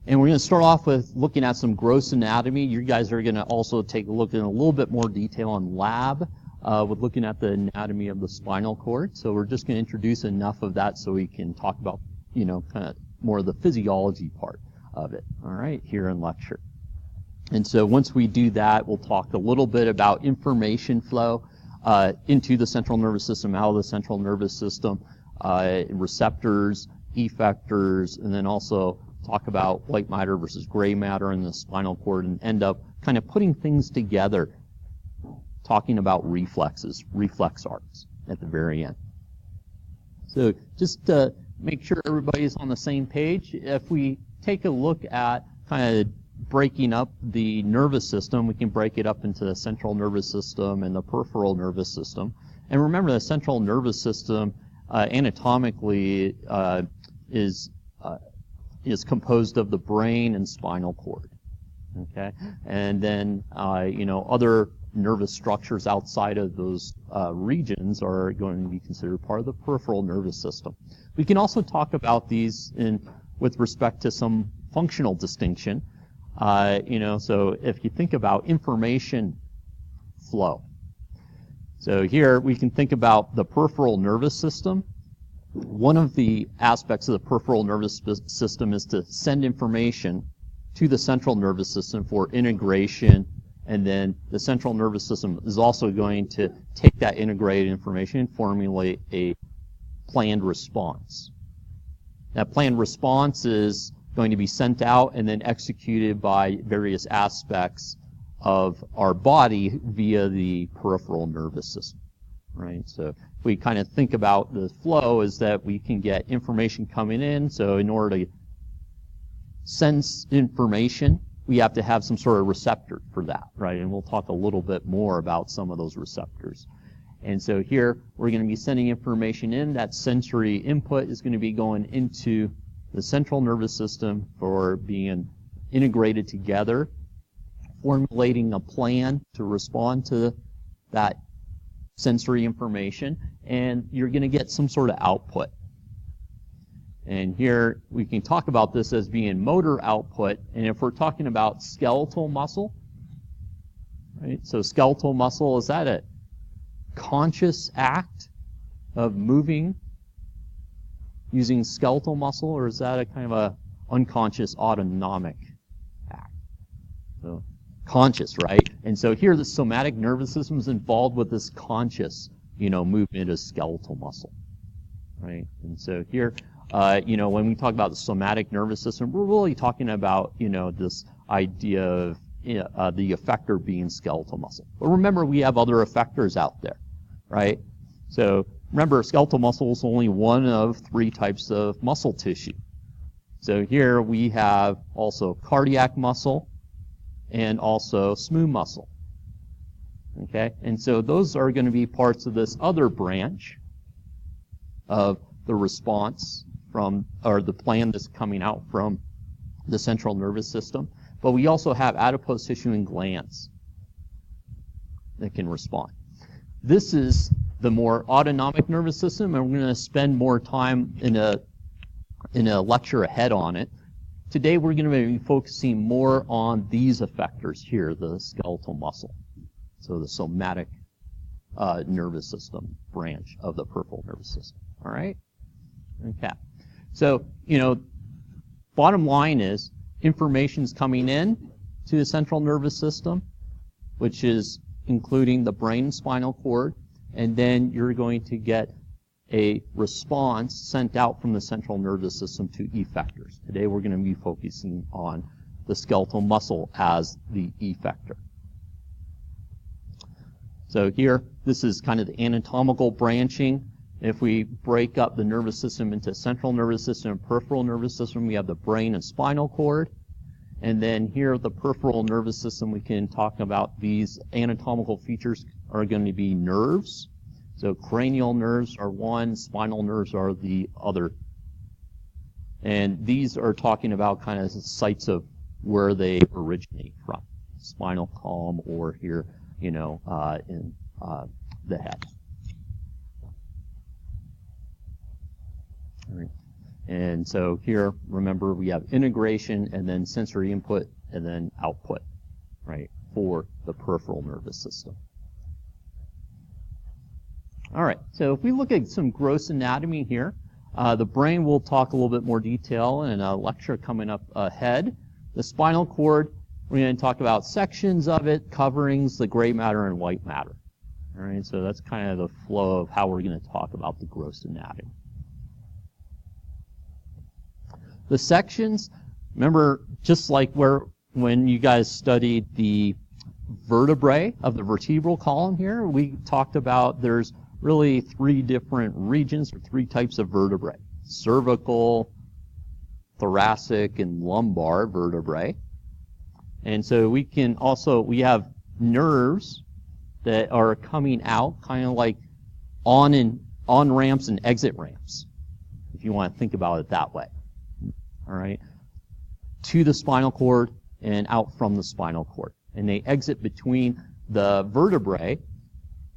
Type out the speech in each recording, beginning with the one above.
And we're going to start off with looking at some gross anatomy. You guys are going to also take a look in a little bit more detail on lab with looking at the anatomy of the spinal cord. So we're just going to introduce enough of that so we can talk about, kind of more of the physiology part of it, all right, here in lecture. And so once we do that, we'll talk a little bit about information flow into the central nervous system, out of the central nervous system, receptors, effectors, and then also talk about white matter versus gray matter in the spinal cord, and end up kind of putting things together, talking about reflexes, reflex arcs at the very end. So just to make sure everybody's on the same page, if we take a look at kind of breaking up the nervous system, we can break it up into the central nervous system and the peripheral nervous system. And remember, the central nervous system anatomically is composed of the brain and spinal cord, okay? And then, other nervous structures outside of those regions are going to be considered part of the peripheral nervous system. We can also talk about these with respect to some functional distinction. So if you think about information flow, so here we can think about the peripheral nervous system. One of the aspects of the peripheral nervous system is to send information to the central nervous system for integration, and then the central nervous system is also going to take that integrated information and formulate a planned response. That planned response is going to be sent out and then executed by various aspects of our body via the peripheral nervous system, right? So if we kind of think about the flow, is that we can get information coming in. So in order to sense information, we have to have some sort of receptor for that, right? And we'll talk a little bit more about some of those receptors. And so here we're going to be sending information in. That sensory input is going to be going into the central nervous system for being integrated together, formulating a plan to respond to that sensory information, and you're going to get some sort of output. And here we can talk about this as being motor output, and if we're talking about skeletal muscle, right? So skeletal muscle, is that a conscious act of moving using skeletal muscle, or is that a kind of a unconscious autonomic act? So conscious, right? And so here the somatic nervous system is involved with this conscious, movement of skeletal muscle, right? And so here, when we talk about the somatic nervous system, we're really talking about, this idea of the effector being skeletal muscle. But remember, we have other effectors out there, right? So remember, skeletal muscle is only one of 3 types of muscle tissue. So here we have also cardiac muscle and also smooth muscle. Okay? And so those are going to be parts of this other branch of the response or the plan that's coming out from the central nervous system. But we also have adipose tissue and glands that can respond. This is the more autonomic nervous system, and we're going to spend more time in a lecture ahead on it. Today we're going to be focusing more on these effectors here, the skeletal muscle. So the somatic nervous system branch of the peripheral nervous system. All right? Okay. So, bottom line is information's coming in to the central nervous system, which is including the brain and spinal cord, and then you're going to get a response sent out from the central nervous system to effectors. Today we're going to be focusing on the skeletal muscle as the effector. So here, this is kind of the anatomical branching. If we break up the nervous system into central nervous system and peripheral nervous system, we have the brain and spinal cord. And then here, the peripheral nervous system, we can talk about these anatomical features are going to be nerves. So cranial nerves are one, spinal nerves are the other. And these are talking about kind of sites of where they originate from, spinal column or here, in the head. All right. And so here, remember, we have integration and then sensory input and then output, right, for the peripheral nervous system. All right, so if we look at some gross anatomy here, the brain will talk a little bit more detail in a lecture coming up ahead. The spinal cord, we're going to talk about sections of it, coverings, the gray matter and white matter. All right, so that's kind of the flow of how we're going to talk about the gross anatomy. The sections, remember, just like when you guys studied the vertebrae of the vertebral column here, we talked about there's really 3 different regions or 3 types of vertebrae: cervical, thoracic, and lumbar vertebrae. And so we have nerves that are coming out kind of like on ramps and exit ramps, if you want to think about it that way. All right, to the spinal cord and out from the spinal cord. And they exit between the vertebrae,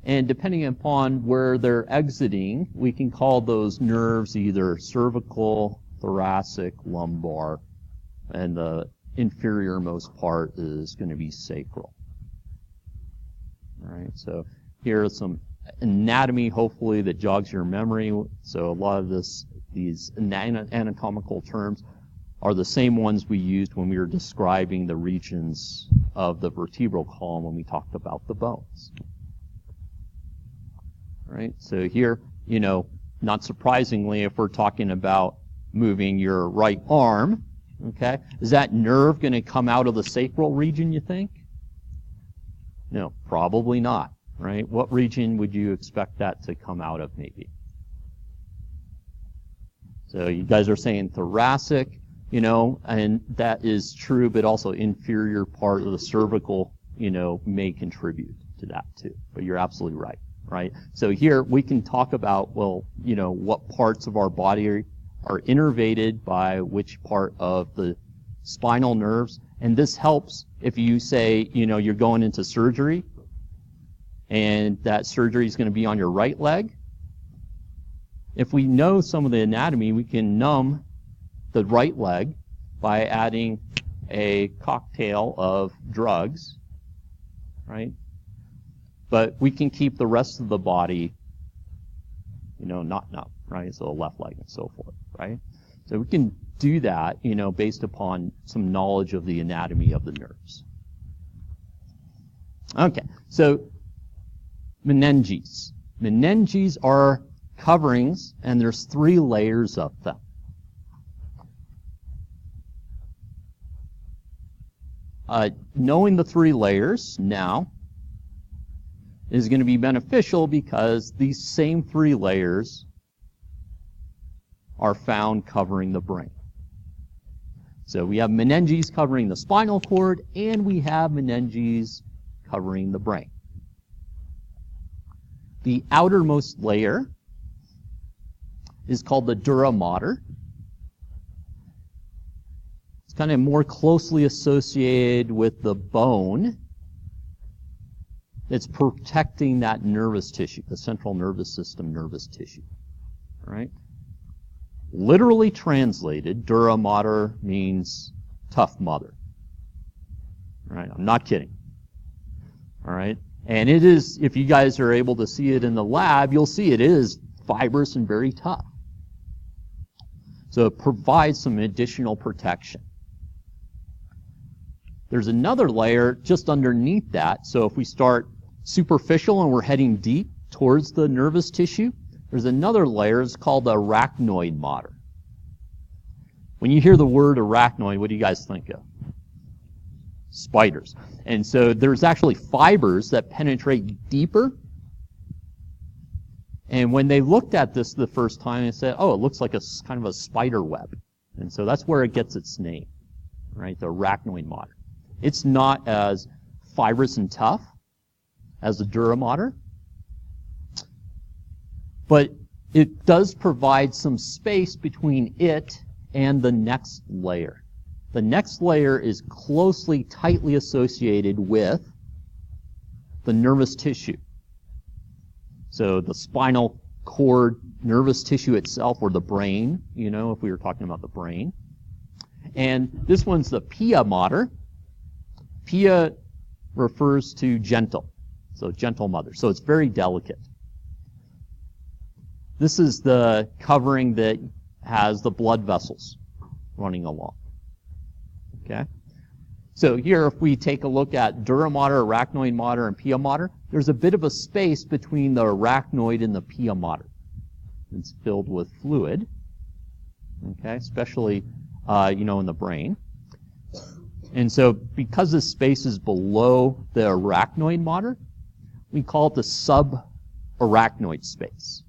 and depending upon where they're exiting, we can call those nerves either cervical, thoracic, lumbar, and the inferior most part is going to be sacral. All right, so here are some anatomy, hopefully, that jogs your memory. So a lot of these anatomical terms are the same ones we used when we were describing the regions of the vertebral column when we talked about the bones. All right, so here, not surprisingly, if we're talking about moving your right arm, okay, is that nerve going to come out of the sacral region, you think? No, probably not, right? What region would you expect that to come out of, maybe? So you guys are saying thoracic, and that is true, but also inferior part of the cervical, may contribute to that too. But you're absolutely right, right? So here we can talk about, what parts of our body are innervated by which part of the spinal nerves. And this helps if you say, you're going into surgery, and that surgery is going to be on your right leg. If we know some of the anatomy, we can numb the right leg by adding a cocktail of drugs, right? But we can keep the rest of the body, not numb, right? So the left leg and so forth, right? So we can do that, based upon some knowledge of the anatomy of the nerves. Okay, so meninges. Meninges are coverings, and there's 3 layers of them. Knowing the 3 layers now is going to be beneficial because these same 3 layers are found covering the brain. So we have meninges covering the spinal cord, and we have meninges covering the brain. The outermost layer is called the dura mater. It's kind of more closely associated with the bone that's protecting that nervous tissue, the central nervous system nervous tissue. All right? Literally translated, dura mater means tough mother. All right? I'm not kidding. All right? And it is, if you guys are able to see it in the lab, you'll see it is fibrous and very tough. So it provides some additional protection. There's another layer just underneath that. So if we start superficial and we're heading deep towards the nervous tissue, there's another layer. It's called the arachnoid mater. When you hear the word arachnoid, what do you guys think of? Spiders. And so there's actually fibers that penetrate deeper. And when they looked at this the first time, they said, oh, it looks like a kind of a spider web. And so that's where it gets its name, right? The arachnoid mater. It's not as fibrous and tough as the dura mater, but it does provide some space between it and the next layer. The next layer is closely, tightly associated with the nervous tissue. So the spinal cord nervous tissue itself, or the brain, if we were talking about the brain. And this one's the pia mater. Pia refers to gentle, so gentle mother. So it's very delicate. This is the covering that has the blood vessels running along. Okay? So here, if we take a look at dura mater, arachnoid mater, and pia mater, there's a bit of a space between the arachnoid and the pia mater. It's filled with fluid, okay, especially, in the brain. And so because this space is below the arachnoid mater, we call it the subarachnoid space.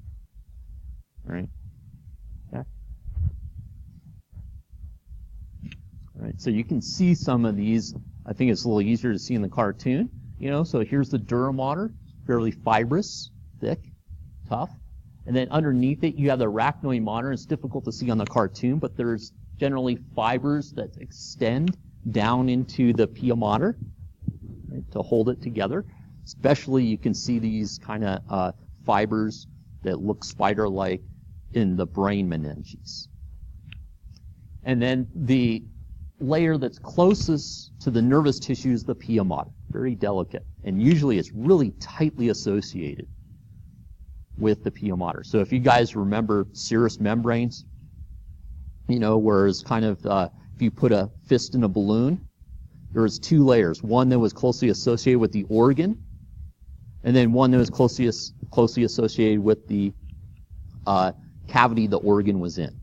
Right? Okay. All right, so you can see some of these. I think it's a little easier to see in the cartoon. So here's the dura mater, fairly fibrous, thick, tough. And then underneath it, you have the arachnoid mater. It's difficult to see on the cartoon, but there's generally fibers that extend down into the pia mater, right, to hold it together. Especially, you can see these kind of fibers that look spider-like in the brain meninges. And then the layer that's closest to the nervous tissue is the pia mater, very delicate. And usually it's really tightly associated with the pia mater. So if you guys remember serous membranes, where it's kind of, if you put a fist in a balloon, there was two layers. One that was closely associated with the organ, and then one that was closely associated with the cavity the organ was in,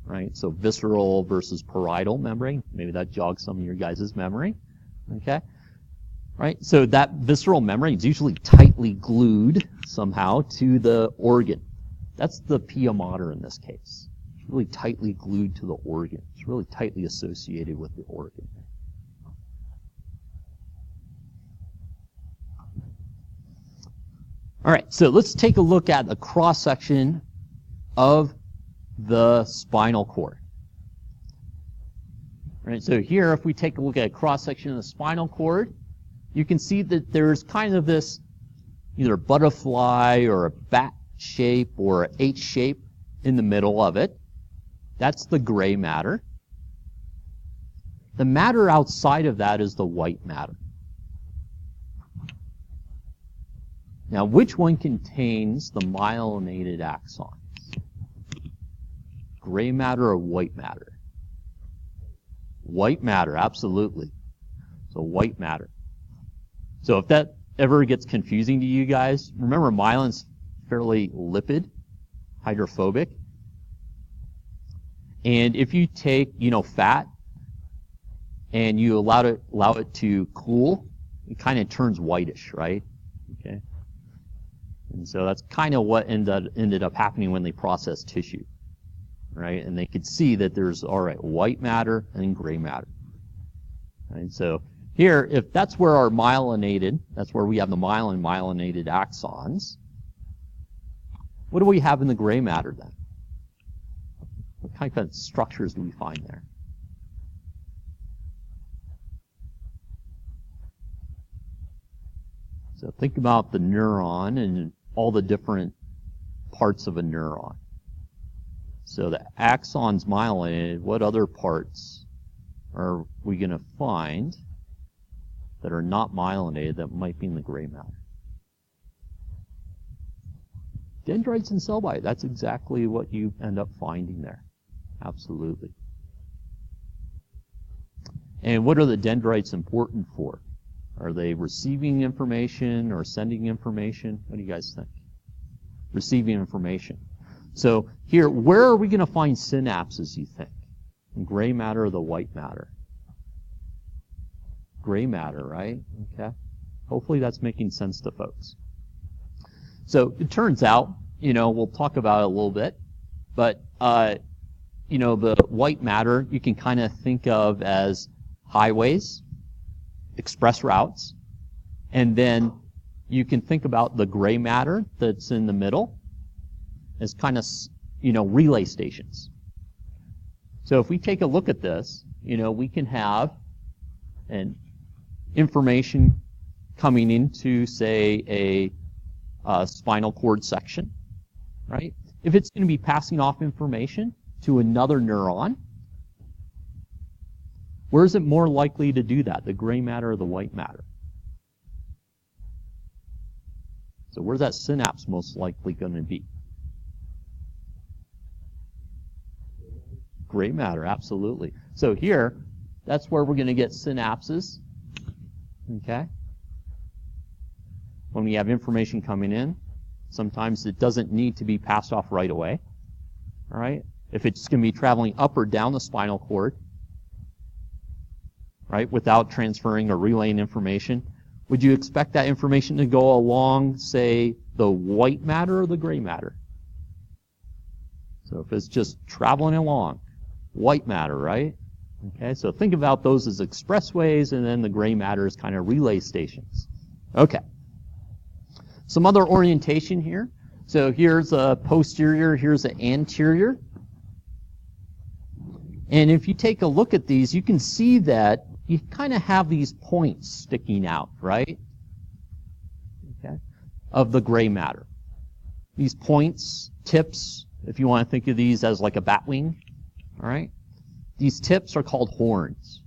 right? So visceral versus parietal membrane. Maybe that jogs some of your guys' memory, okay? Right? So that visceral membrane is usually tightly glued somehow to the organ. That's the pia mater in this case. It's really tightly glued to the organ. It's really tightly associated with the organ. All right, so let's take a look at a cross-section of the spinal cord. All right, so here, if we take a look at a cross-section of the spinal cord, you can see that there's kind of this either butterfly or a bat shape or an H shape in the middle of it. That's the gray matter. The matter outside of that is the white matter. Now, which one contains the myelinated axons? Gray matter or white matter? White matter, absolutely. So white matter. So if that ever gets confusing to you guys, remember myelin's fairly lipid, hydrophobic. And if you take, fat and you allow it to cool, it kind of turns whitish, right? Okay. And so that's kind of what ended up happening when they processed tissue, right? And they could see that there's, white matter and gray matter. Right? So here, if that's where our that's where we have the myelinated axons, what do we have in the gray matter then? What kind of structures do we find there? So think about the neuron and all the different parts of a neuron. So the axon's myelinated. What other parts are we going to find that are not myelinated that might be in the gray matter? Dendrites and cell body. That's exactly what you end up finding there. Absolutely. And what are the dendrites important for? Are they receiving information or sending information? What do you guys think? Receiving information. So here, where are we going to find synapses, you think? In gray matter or the white matter? Gray matter, right? Okay. Hopefully that's making sense to folks. So it turns out, we'll talk about it a little bit, but, the white matter you can kind of think of as highways, express routes, and then you can think about the gray matter that's in the middle as kind of, relay stations. So if we take a look at this, we can have an information coming into, say, a spinal cord section, right? If it's going to be passing off information to another neuron, where is it more likely to do that, the gray matter or the white matter? So where's that synapse most likely going to be? Gray matter, absolutely. So here, that's where we're going to get synapses, okay? When we have information coming in, sometimes it doesn't need to be passed off right away, all right? If it's going to be traveling up or down the spinal cord, right, without transferring or relaying information, would you expect that information to go along, say, the white matter or the gray matter? So if it's just traveling along, white matter, right? Okay, so think about those as expressways, and then the gray matter is kind of relay stations. Okay. Some other orientation here. So here's a posterior, here's an anterior. And if you take a look at these, you can see that you kind of have these points sticking out, right? Okay, of the gray matter. These points, tips, if you want to think of these as like a bat wing, all right? These tips are called horns.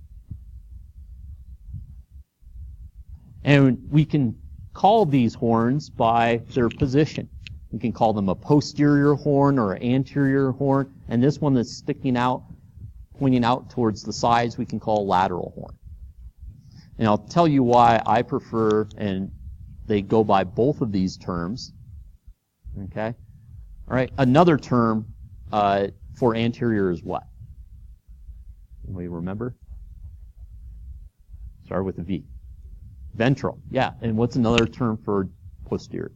And we can call these horns by their position. We can call them a posterior horn or an anterior horn, and this one that's sticking out, pointing out towards the sides, we can call a lateral horn. And I'll tell you why I prefer, and they go by both of these terms. Okay? All right, another term for anterior is what? Anybody remember? Start with a V. Ventral, yeah. And what's another term for posterior?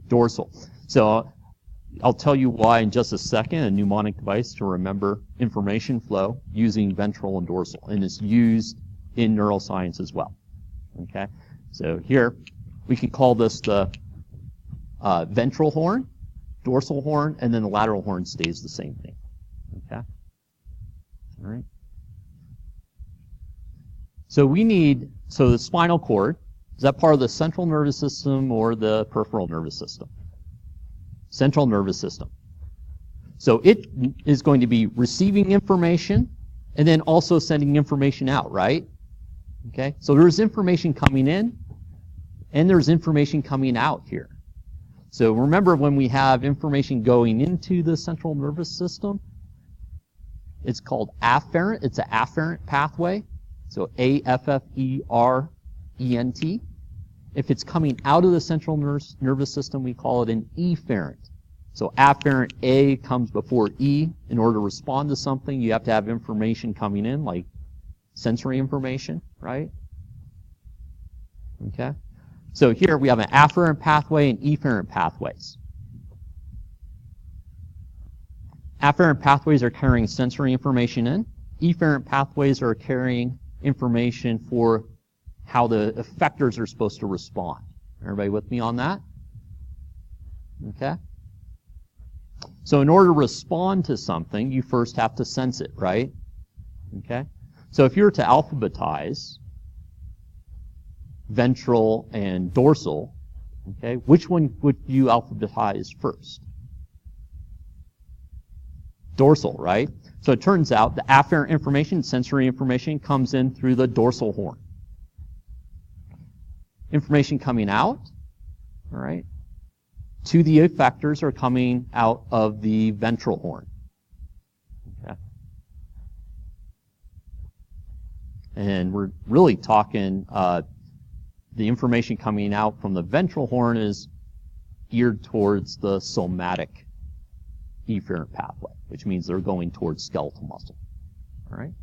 Dorsal. So I'll tell you why in just a second, a mnemonic device to remember information flow using ventral and dorsal. And it's used in neuroscience as well. Okay? So here, we can call this the ventral horn, dorsal horn, and then the lateral horn stays the same thing. Okay? All right? So the spinal cord, is that part of the central nervous system or the peripheral nervous system? Central nervous system. So it is going to be receiving information and then also sending information out, right? Okay, so there's information coming in and there's information coming out here. So remember, when we have information going into the central nervous system, it's called afferent. It's an afferent pathway. So A-F-F-E-R-E-N-T. If it's coming out of the central nervous system, we call it an efferent. So afferent A comes before E. In order to respond to something, you have to have information coming in, like sensory information, right? Okay? So here we have an afferent pathway and efferent pathways. Afferent pathways are carrying sensory information in. Efferent pathways are carrying information for how the effectors are supposed to respond. Everybody with me on that? Okay? So in order to respond to something, you first have to sense it, right? Okay? So if you were to alphabetize ventral and dorsal, okay, which one would you alphabetize first? Dorsal, right? So it turns out the afferent information, sensory information, comes in through the dorsal horn. Information coming out, all right, to the effectors are coming out of the ventral horn. Okay. And we're really talking, the information coming out from the ventral horn is geared towards the somatic efferent pathway, which means they're going towards skeletal muscle. All right?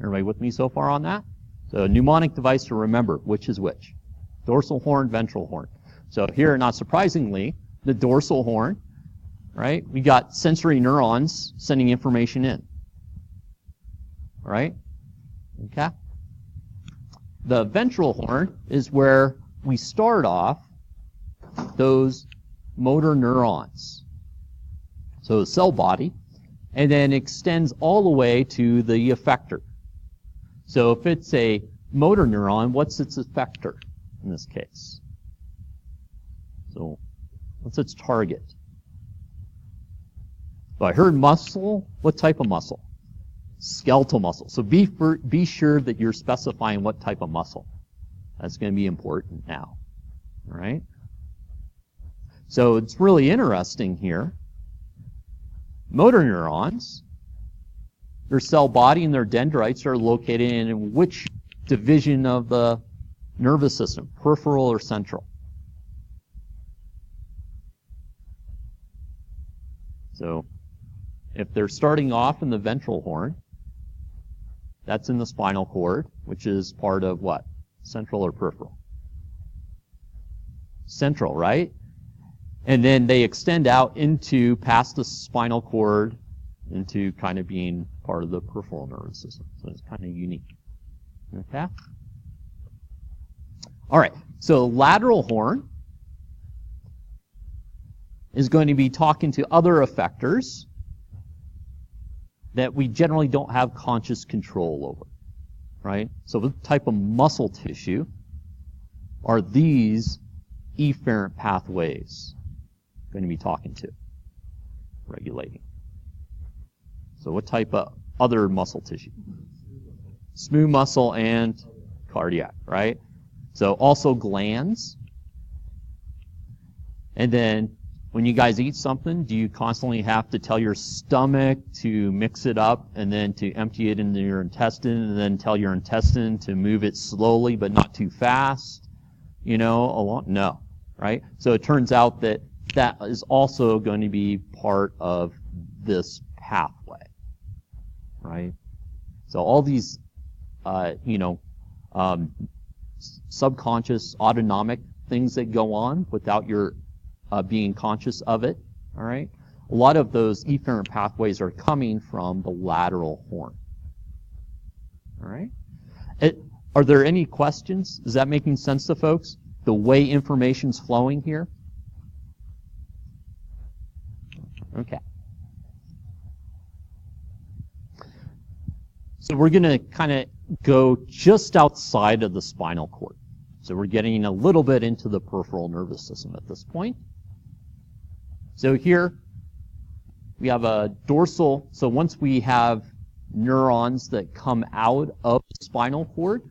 Everybody with me so far on that? So a mnemonic device to remember which is which. Dorsal horn, ventral horn. So here, not surprisingly, the dorsal horn, right? We got sensory neurons sending information in. All right? Okay? The ventral horn is where we start off those motor neurons. So the cell body, and then extends all the way to the effector. So if it's a motor neuron, what's its effector in this case? So what's its target? So I heard muscle. What type of muscle? Skeletal muscle. So be sure that you're specifying what type of muscle. That's going to be important now. All right? So it's really interesting here. Motor neurons, their cell body and their dendrites are located in which division of the nervous system, peripheral or central? So if they're starting off in the ventral horn, that's in the spinal cord, which is part of what? Central or peripheral? Central, right? And then they extend out into past the spinal cord into kind of being part of the peripheral nervous system. So it's kind of unique. Okay? All right. So lateral horn is going to be talking to other effectors that we generally don't have conscious control over, right? So what type of muscle tissue are these efferent pathways going to be talking to, regulating? So what type of other muscle tissue? Smooth muscle and cardiac, right? So also glands. And then when you guys eat something, do you constantly have to tell your stomach to mix it up and then to empty it into your intestine and then tell your intestine to move it slowly but not too fast? You know, no, right? So it turns out that that is also going to be part of this pathway, right? So all these, subconscious, autonomic things that go on without your being conscious of it, all right? A lot of those efferent pathways are coming from the lateral horn, all right? Are there any questions? Is that making sense to folks? The way information's flowing here? Okay. So we're going to kind of go just outside of the spinal cord. So we're getting a little bit into the peripheral nervous system at this point. So here we have a dorsal. So once we have neurons that come out of the spinal cord,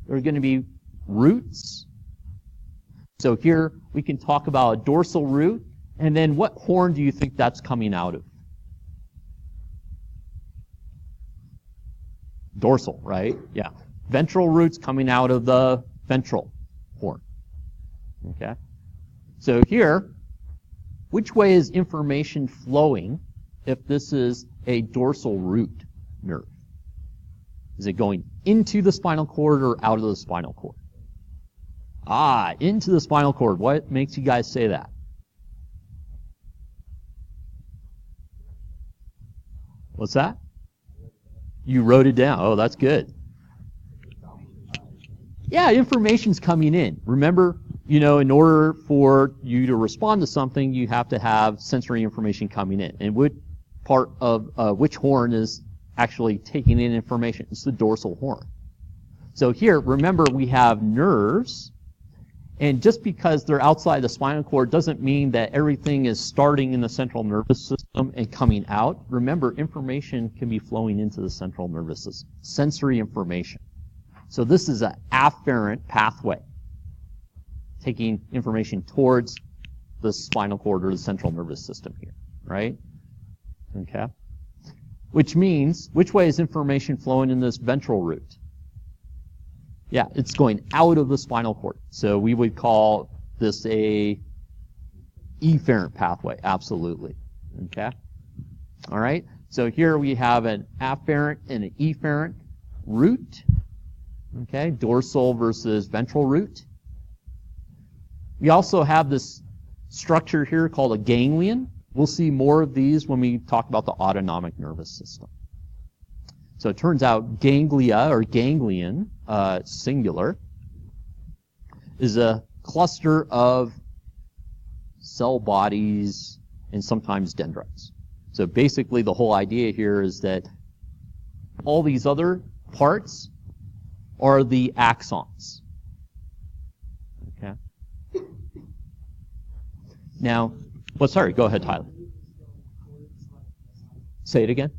there are going to be roots. So here we can talk about a dorsal root. And then what horn do you think that's coming out of? Dorsal, right? Yeah. Ventral roots coming out of the ventral horn. Okay? So here, which way is information flowing if this is a dorsal root nerve? Is it going into the spinal cord or out of the spinal cord? Into the spinal cord. What makes you guys say that? What's that? You wrote it down. Oh, that's good. Yeah, information's coming in. Remember, in order for you to respond to something, you have to have sensory information coming in. And what part of which horn is actually taking in information? It's the dorsal horn. So here, remember, we have nerves. And just because they're outside the spinal cord doesn't mean that everything is starting in the central nervous system and coming out. Remember, information can be flowing into the central nervous system. Sensory information. So this is an afferent pathway, taking information towards the spinal cord or the central nervous system here, right? Okay. Which means, which way is information flowing in this ventral root? Yeah, it's going out of the spinal cord. So we would call this a efferent pathway. Absolutely. Okay? All right? So here we have an afferent and an efferent root. Okay? Dorsal versus ventral root. We also have this structure here called a ganglion. We'll see more of these when we talk about the autonomic nervous system. So it turns out ganglia or ganglion, singular, is a cluster of cell bodies and sometimes dendrites. So basically the whole idea here is that all these other parts are the axons. Okay. Now, sorry, go ahead, Tyler. Say it again.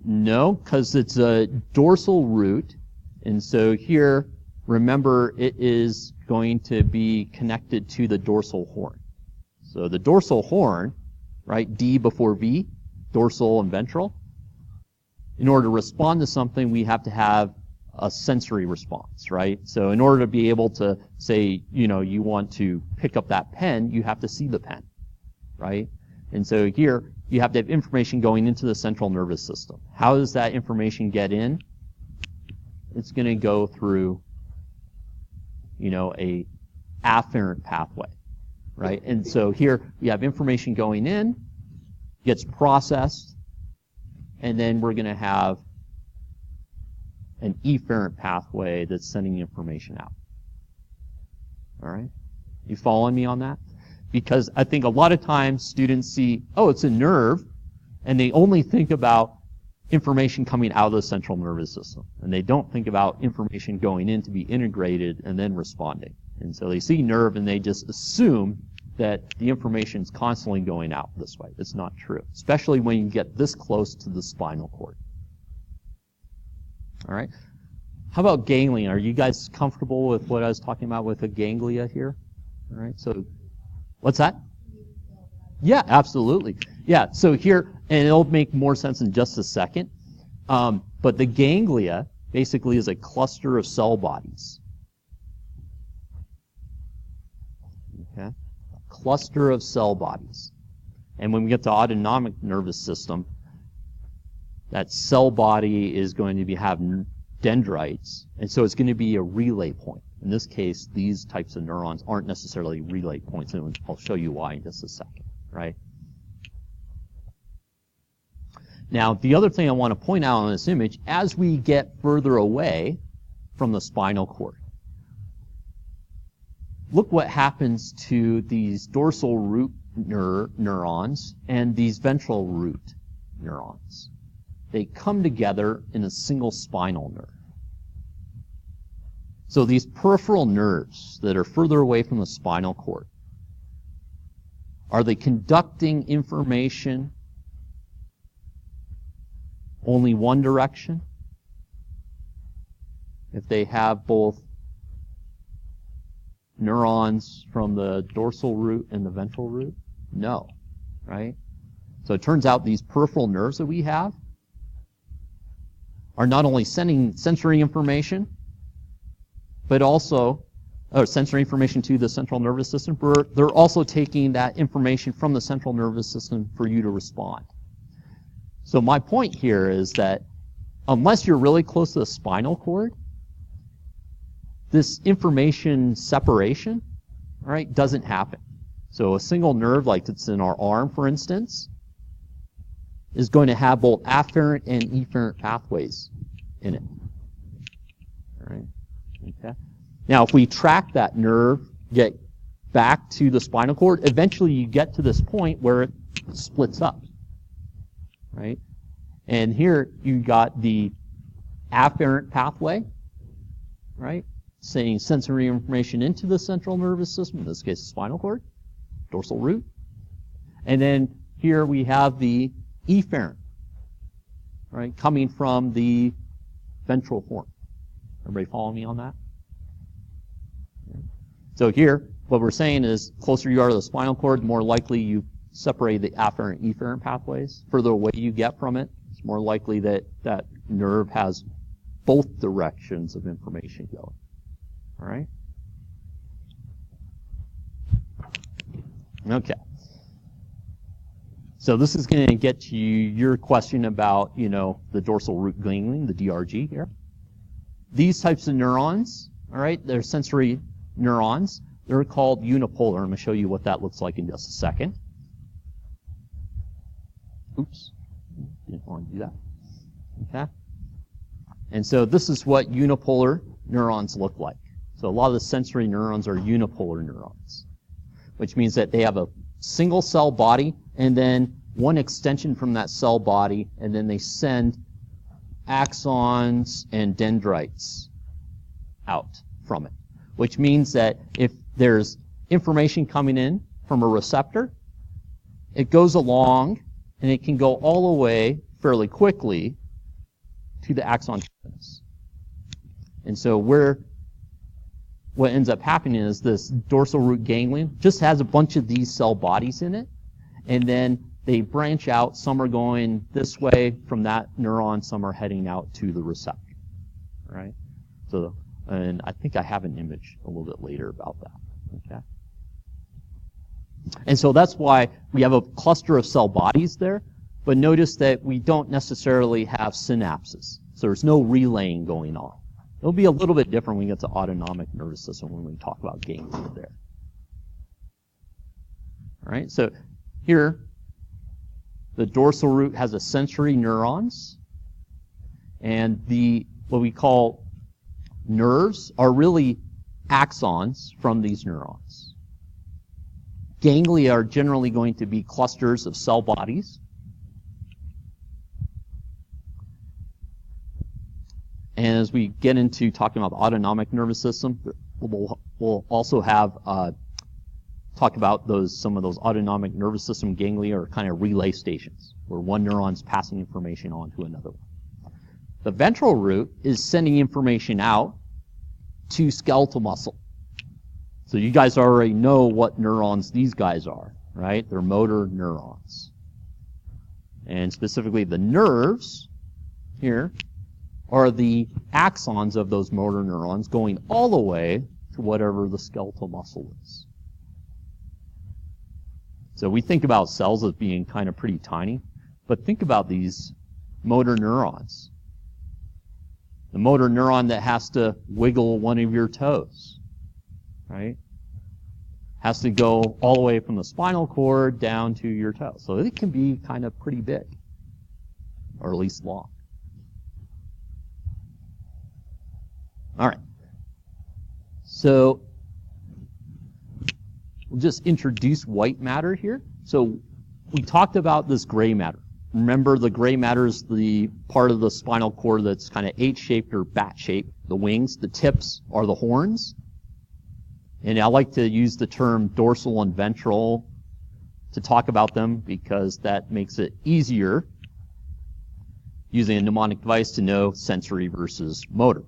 No, because it's a dorsal root, and so here, remember, it is going to be connected to the dorsal horn. So the dorsal horn, right, D before V, dorsal and ventral. In order to respond to something, we have to have a sensory response, right? So in order to be able to say, you want to pick up that pen, you have to see the pen, right? And so here, you have to have information going into the central nervous system. How does that information get in? It's going to go through, a afferent pathway, right? And so here, we have information going in, gets processed, and then we're going to have an efferent pathway that's sending information out. All right? You following me on that? Because I think a lot of times students see, oh, it's a nerve, and they only think about information coming out of the central nervous system. And they don't think about information going in to be integrated and then responding. And so they see nerve and they just assume that the information is constantly going out this way. It's not true, especially when you get this close to the spinal cord. All right. How about ganglia? Are you guys comfortable with what I was talking about with the ganglia here? All right. So, what's that? Yeah, absolutely. Yeah. So here, and it'll make more sense in just a second. But the ganglia basically is a cluster of cell bodies. Okay. A cluster of cell bodies. And when we get to autonomic nervous system, that cell body is going to have dendrites, and so it's going to be a relay point. In this case, these types of neurons aren't necessarily relay points, and I'll show you why in just a second, right? Now, the other thing I want to point out on this image, as we get further away from the spinal cord, look what happens to these dorsal root neurons and these ventral root neurons. They come together in a single spinal nerve. So these peripheral nerves that are further away from the spinal cord, are they conducting information only one direction? If they have both neurons from the dorsal root and the ventral root? No, right? So it turns out these peripheral nerves that we have are not only sending sensory information, but also sensory information to the central nervous system, but they're also taking that information from the central nervous system for you to respond. So my point here is that unless you're really close to the spinal cord, this information separation, all right, doesn't happen. So a single nerve, like it's in our arm, for instance, is going to have both afferent and efferent pathways in it. All right. Okay. Now, if we track that nerve, get back to the spinal cord, eventually you get to this point where it splits up. Right? And here you got the afferent pathway, right? Sending sensory information into the central nervous system, in this case the spinal cord, dorsal root. And then here we have the efferent, right, coming from the ventral horn. Everybody follow me on that? So here, what we're saying is, closer you are to the spinal cord, the more likely you separate the afferent and efferent pathways. Further away you get from it, it's more likely that that nerve has both directions of information going. All right? Okay. So this is going to get to your question about, the dorsal root ganglion, the DRG here. These types of neurons, all right, they're sensory neurons. They're called unipolar. I'm going to show you what that looks like in just a second. Oops, didn't want to do that. Okay. And so this is what unipolar neurons look like. So a lot of the sensory neurons are unipolar neurons, which means that they have a single cell body and then one extension from that cell body, and then they send axons and dendrites out from it, which means that if there's information coming in from a receptor. It goes along, and it can go all the way fairly quickly to the axon terminus. And so what ends up happening is this dorsal root ganglion just has a bunch of these cell bodies in it, and then they branch out. Some are going this way from that neuron, some are heading out to the receptor, right? So, and I think I have an image a little bit later about that, okay? And so that's why we have a cluster of cell bodies there, but notice that we don't necessarily have synapses. So there's no relaying going on. It'll be a little bit different when we get to autonomic nervous system when we talk about ganglia there. All right, so here, the dorsal root has a sensory neurons, and what we call nerves are really axons from these neurons. Ganglia are generally going to be clusters of cell bodies. And as we get into talking about the autonomic nervous system, we'll also have talk about some of those autonomic nervous system ganglia are kind of relay stations, where one neuron's passing information on to another one. The ventral root is sending information out to skeletal muscle. So you guys already know what neurons these guys are, right? They're motor neurons. And specifically the nerves here are the axons of those motor neurons going all the way to whatever the skeletal muscle is. So we think about cells as being kind of pretty tiny, but think about these motor neurons. The motor neuron that has to wiggle one of your toes, right? Has to go all the way from the spinal cord down to your toe. So it can be kind of pretty big, or at least long. All right. So we'll just introduce white matter here. So we talked about this gray matter. Remember, the gray matter is the part of the spinal cord that's kind of H-shaped or bat-shaped. The wings, the tips are the horns. And I like to use the term dorsal and ventral to talk about them because that makes it easier using a mnemonic device to know sensory versus motor.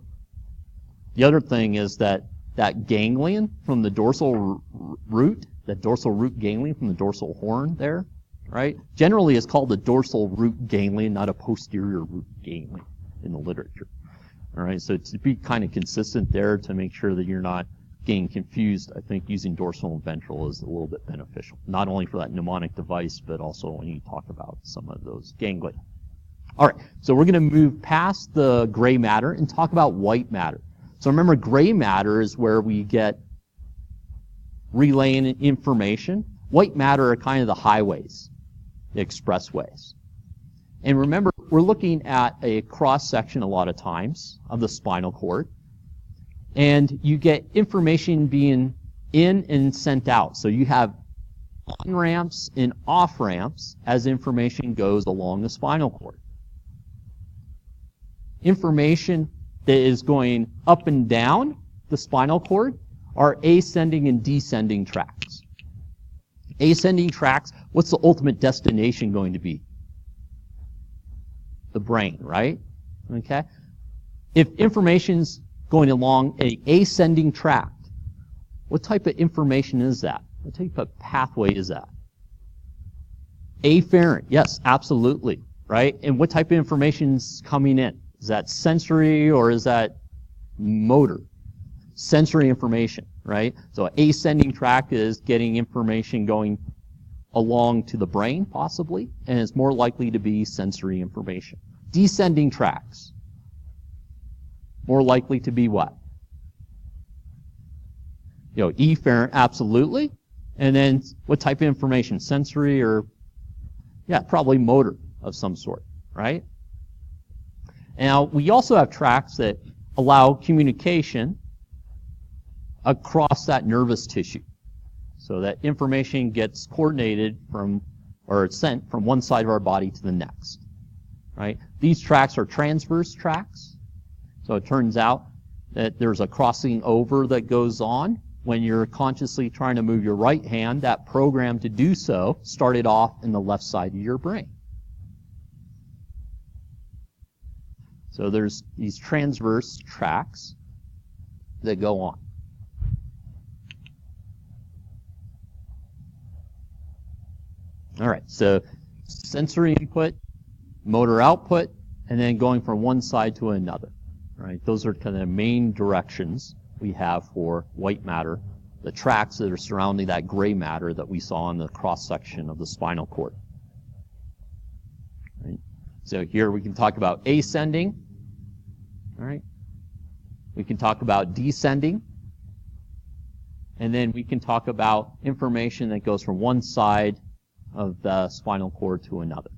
The other thing is that ganglion from the dorsal root, that dorsal root ganglion from the dorsal horn there, right, generally is called the dorsal root ganglion, not a posterior root ganglion in the literature. All right, so to be kind of consistent there to make sure that you're not getting confused, I think using dorsal and ventral is a little bit beneficial, not only for that mnemonic device, but also when you talk about some of those ganglia. All right, so we're going to move past the gray matter and talk about white matter. So remember, gray matter is where we get relaying information. White matter are kind of the highways, the expressways. And remember, we're looking at a cross-section a lot of times of the spinal cord. And you get information being in and sent out. So you have on-ramps and off-ramps as information goes along the spinal cord. Information that is going up and down the spinal cord are ascending and descending tracks. Ascending tracks, what's the ultimate destination going to be? The brain, right? Okay? If information's going along an ascending tract, what type of information is that? What type of pathway is that? Afferent, yes, absolutely, right? And what type of information's coming in? Is that sensory or is that motor? Sensory information, right? So ascending tract is getting information going along to the brain, possibly, and it's more likely to be sensory information. Descending tracts, more likely to be what? Efferent, absolutely. And then what type of information? Sensory or, yeah, probably motor of some sort, right? Now, we also have tracts that allow communication across that nervous tissue. So that information gets coordinated or sent from one side of our body to the next, right? These tracts are transverse tracts. So it turns out that there's a crossing over that goes on when you're consciously trying to move your right hand, that program to do so started off in the left side of your brain. So there's these transverse tracks that go on. All right, so sensory input, motor output, and then going from one side to another. All right, those are kind of the main directions we have for white matter, the tracks that are surrounding that gray matter that we saw in the cross-section of the spinal cord. Right. So here we can talk about ascending. All right. We can talk about descending. And then we can talk about information that goes from one side of the spinal cord to another.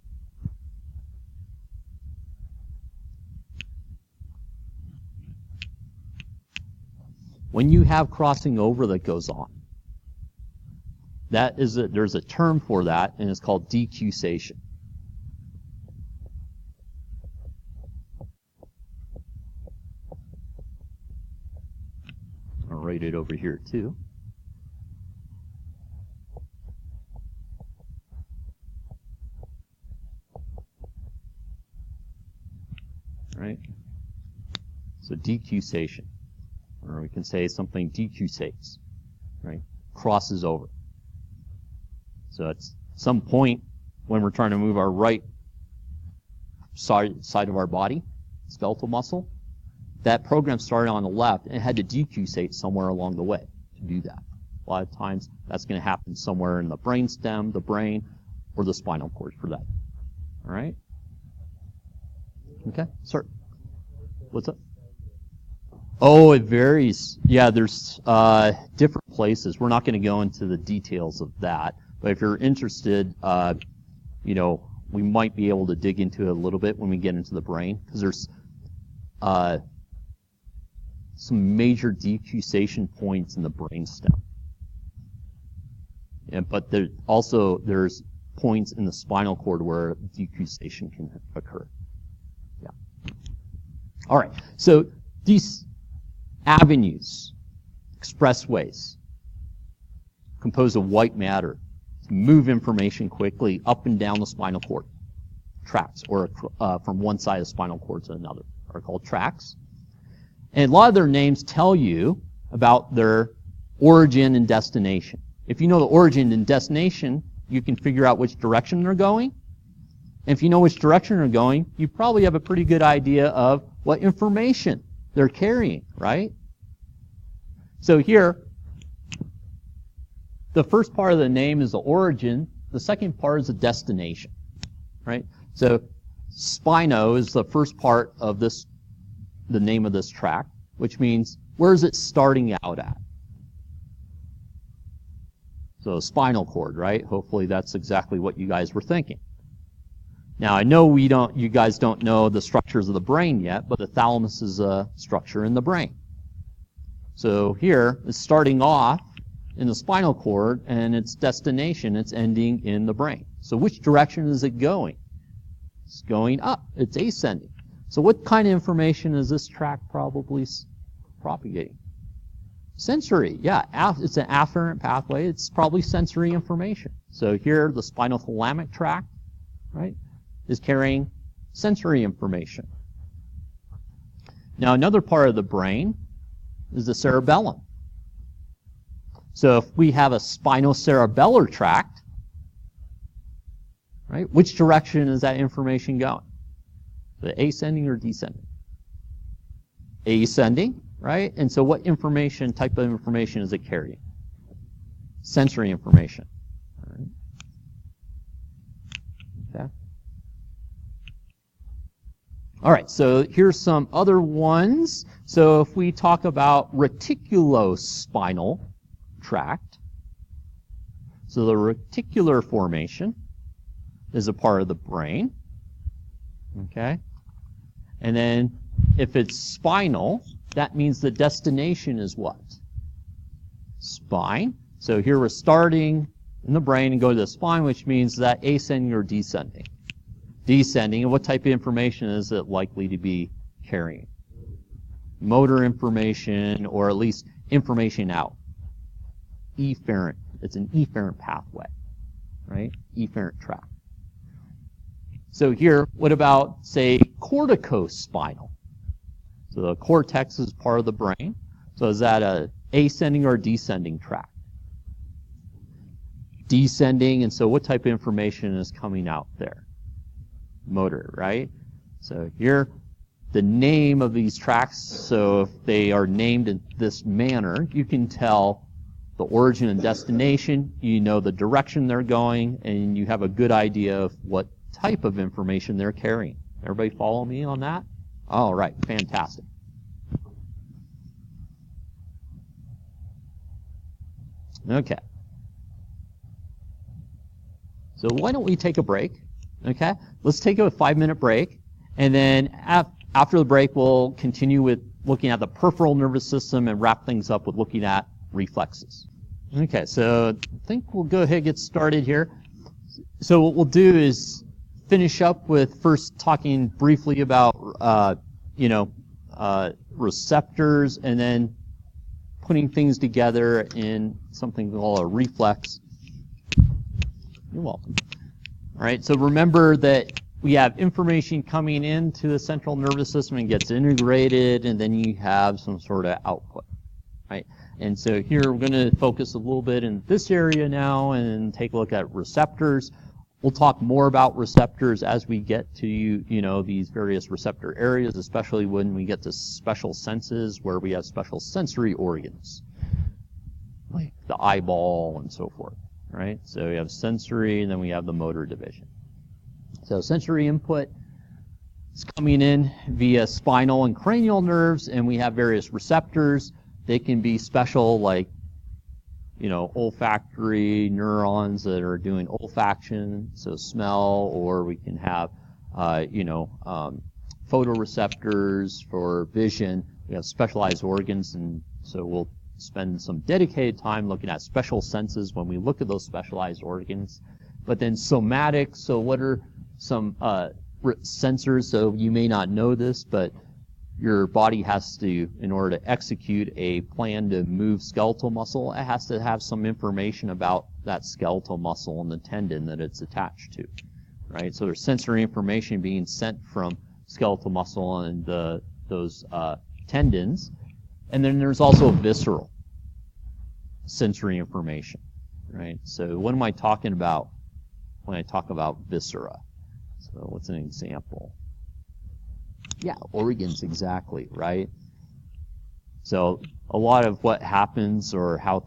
When you have crossing over that goes on, there's a term for that, and it's called decussation. I'll write it over here too. Right? So decussation. Or we can say something decussates, right? Crosses over. So at some point when we're trying to move our right side of our body, skeletal muscle, that program started on the left and it had to decussate somewhere along the way to do that. A lot of times that's going to happen somewhere in the brainstem, the brain, or the spinal cord for that. All right? Okay, sir. What's up? Oh, it varies. Yeah, there's different places. We're not going to go into the details of that, but if you're interested, we might be able to dig into it a little bit when we get into the brain, because there's some major decussation points in the brainstem. Yeah, but there's points in the spinal cord where decussation can occur. Yeah. All right. So these avenues, expressways, composed of white matter, to move information quickly up and down the spinal cord. Tracks, or from one side of the spinal cord to another, are called tracks. And a lot of their names tell you about their origin and destination. If you know the origin and destination, you can figure out which direction they're going. And if you know which direction they're going, you probably have a pretty good idea of what information they're carrying, right? So here, the first part of the name is the origin. The second part is the destination, right? So spino is the first part of this, the name of this track, which means where is it starting out at? So spinal cord, right? Hopefully that's exactly what you guys were thinking. Now I know you guys don't know the structures of the brain yet, but the thalamus is a structure in the brain. So here it's starting off in the spinal cord, and its destination, it's ending in the brain. So which direction is it going? It's going up. It's ascending. So what kind of information is this track probably propagating? Sensory, yeah. It's an afferent pathway. It's probably sensory information. So here, the spinothalamic tract, right, is carrying sensory information. Now, another part of the brain is the cerebellum. So if we have a spinocerebellar tract, right, which direction is that information going? The ascending or descending? Ascending, right? And so what information, type of information is it carrying? Sensory information. All right. Okay. All right, so here's some other ones. So if we talk about reticulospinal tract, so the reticular formation is a part of the brain. Okay? And then if it's spinal, that means the destination is what? Spine. So here we're starting in the brain and go to the spine, which means that ascending or descending. Descending, and what type of information is it likely to be carrying? Motor information, or at least information out. efferent. It's an efferent pathway, right? Efferent tract. So here, what about, say, corticospinal? So the cortex is part of the brain. So is that a ascending or descending tract? Descending, and so what type of information is coming out there? Motor, right? So here, the name of these tracts, so if they are named in this manner, you can tell the origin and destination, you know the direction they're going, and you have a good idea of what type of information they're carrying. Everybody follow me on that? All right, fantastic. Okay. So why don't we take a break? Okay, let's take a 5-minute break, and then after the break, we'll continue with looking at the peripheral nervous system and wrap things up with looking at reflexes. Okay, so I think we'll go ahead and get started here. So what we'll do is finish up with first talking briefly about, receptors, and then putting things together in something called a reflex. You're welcome. All right, so remember that we have information coming into the central nervous system and gets integrated, and then you have some sort of output, right? And so here we're going to focus a little bit in this area now and take a look at receptors. We'll talk more about receptors as we get to, these various receptor areas, especially when we get to special senses where we have special sensory organs, like the eyeball and so forth, right? So we have sensory, and then we have the motor division. So sensory input is coming in via spinal and cranial nerves, and we have various receptors. They can be special, like, olfactory neurons that are doing olfaction, so smell, or we can have, photoreceptors for vision. We have specialized organs, and so we'll spend some dedicated time looking at special senses when we look at those specialized organs. But then somatic, so what are some sensors? So you may not know this, but your body has to, in order to execute a plan to move skeletal muscle, it has to have some information about that skeletal muscle and the tendon that it's attached to, right? So there's sensory information being sent from skeletal muscle and those tendons. And then there's also visceral sensory information, right? So what am I talking about when I talk about viscera? So what's an example? Yeah, organs, exactly, right? So a lot of what happens, or how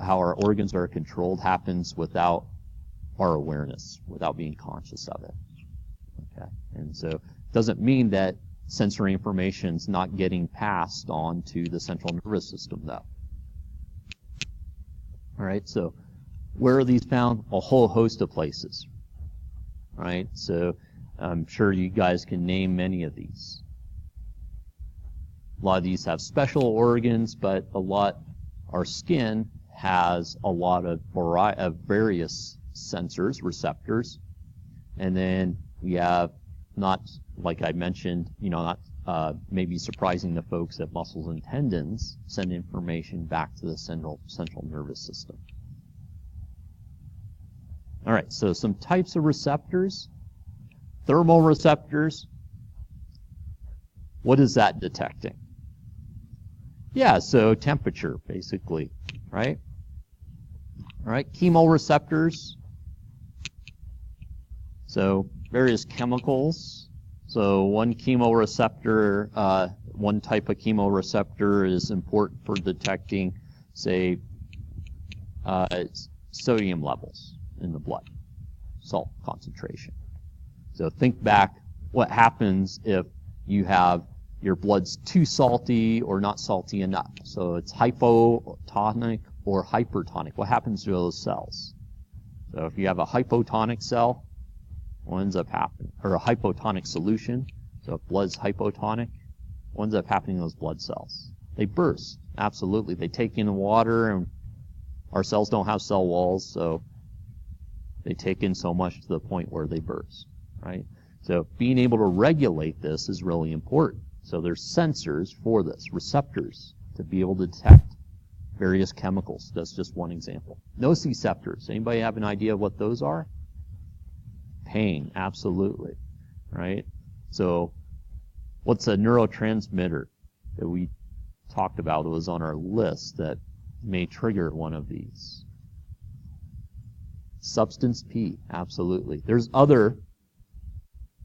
our organs are controlled, happens without our awareness, without being conscious of it. Okay, and so it doesn't mean that sensory information is not getting passed on to the central nervous system, though. All right, so where are these found? A whole host of places, right? So I'm sure you guys can name many of these. A lot of these have special organs, but our skin has a lot of various sensors, receptors, and then we have, not like I mentioned, not maybe surprising to folks, that muscles and tendons send information back to the central nervous system. All right, so some types of receptors. Thermoreceptors. What is that detecting? Yeah, so temperature, basically, right? All right, chemoreceptors. So various chemicals. So one chemoreceptor, one type of chemoreceptor is important for detecting, say, sodium levels in the blood, salt concentration. So think back what happens if you have your blood's too salty or not salty enough. So it's hypotonic or hypertonic. What happens to those cells? So if you have a hypotonic cell, what ends up happening? Or a hypotonic solution, so if blood's hypotonic, what ends up happening to those blood cells? They burst, absolutely. They take in water, and our cells don't have cell walls, so they take in so much to the point where they burst, right? So being able to regulate this is really important. So there's sensors for this, receptors, to be able to detect various chemicals. That's just one example. Nociceptors. Anybody have an idea of what those are? Pain, absolutely. Right? So, what's a neurotransmitter that we talked about that was on our list that may trigger one of these? Substance P, absolutely. There's other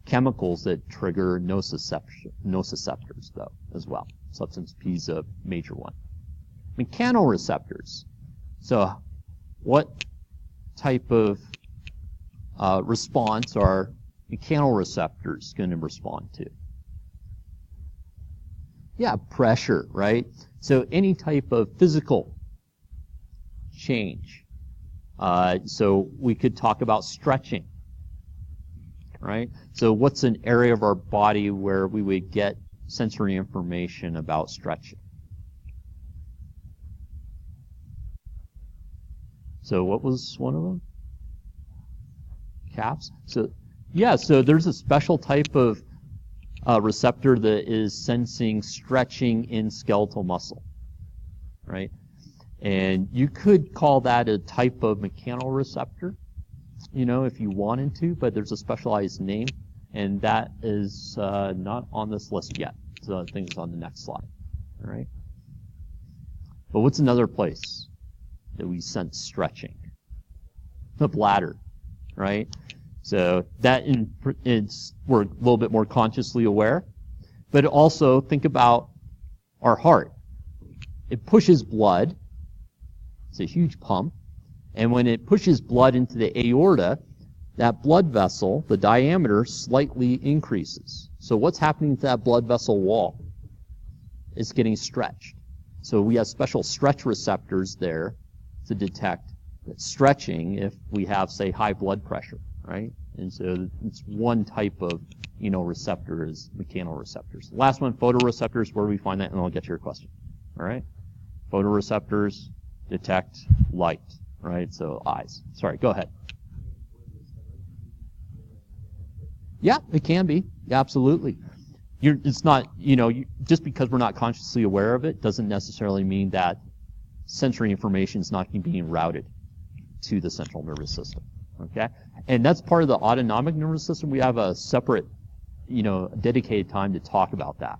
chemicals that trigger nociceptors, though, as well. Substance P is a major one. Mechanoreceptors. So, what type of response are mechanoreceptors going to respond to? Yeah, pressure, right? So, any type of physical change. So, we could talk about stretching, right? So, what's an area of our body where we would get sensory information about stretching? So what was one of them? Calves? So, yeah, so there's a special type of receptor that is sensing stretching in skeletal muscle, right? And you could call that a type of mechanoreceptor, if you wanted to, but there's a specialized name, and that is not on this list yet. So I think it's on the next slide, all right? But what's another place that we sense stretching? The bladder, right? So that we're a little bit more consciously aware, but also think about our heart. It pushes blood. It's a huge pump. And when it pushes blood into the aorta, that blood vessel, the diameter, slightly increases. So what's happening to that blood vessel wall? It's getting stretched. So we have special stretch receptors there to detect stretching if we have, say, high blood pressure, right? And so it's one type of, receptor is mechanoreceptors. Last one, photoreceptors, where we find that, and I'll get to your question. All right? Photoreceptors detect light, right? So eyes. Sorry, go ahead. Yeah, it can be. Yeah, absolutely. It's not, just because we're not consciously aware of it doesn't necessarily mean that sensory information is not being routed to the central nervous system. Okay? And that's part of the autonomic nervous system. We have a separate, dedicated time to talk about that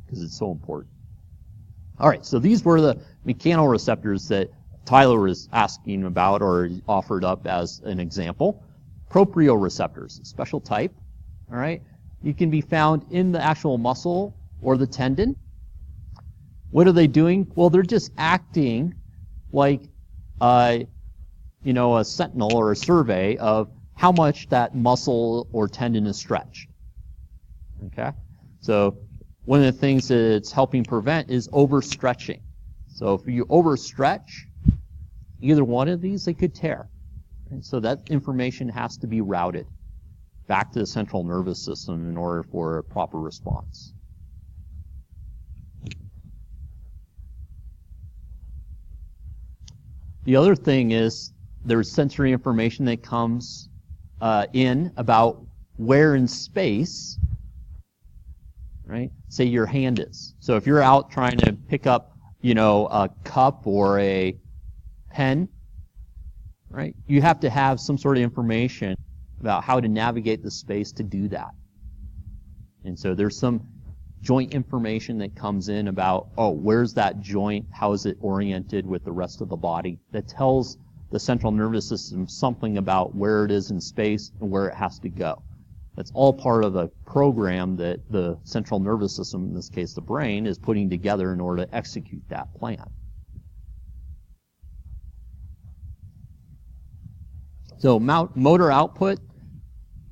because it's so important. All right, so these were the mechanoreceptors that Tyler was asking about or offered up as an example. Proprioreceptors, a special type. All right? You can be found in the actual muscle or the tendon. What are they doing? Well, they're just acting like a sentinel or a survey of how much that muscle or tendon is stretched. Okay? So one of the things that it's helping prevent is overstretching. So if you overstretch either one of these, they could tear. And so that information has to be routed back to the central nervous system in order for a proper response. The other thing is there's sensory information that comes in about where in space, right, say your hand is. So if you're out trying to pick up, a cup or a pen, right, you have to have some sort of information about how to navigate the space to do that. And so there's some joint information that comes in about, where's that joint? How is it oriented with the rest of the body? That tells the central nervous system something about where it is in space and where it has to go. That's all part of a program that the central nervous system, in this case the brain, is putting together in order to execute that plan. So motor output,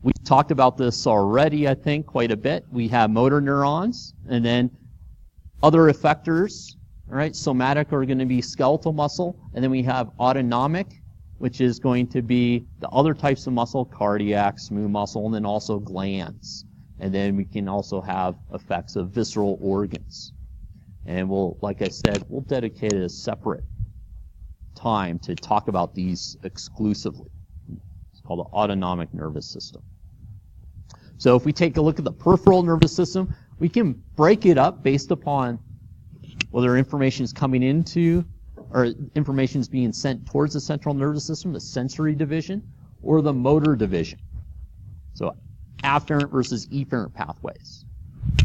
we've talked about this already, I think, quite a bit. We have motor neurons, and then other effectors, all right? Somatic are going to be skeletal muscle, and then we have autonomic, which is going to be the other types of muscle, cardiac, smooth muscle, and then also glands. And then we can also have effects of visceral organs. And like I said, we'll dedicate a separate time to talk about these exclusively. It's called the autonomic nervous system. So if we take a look at the peripheral nervous system, we can break it up based upon whether information is coming into or information is being sent towards the central nervous system, the sensory division, or the motor division. So afferent versus efferent pathways,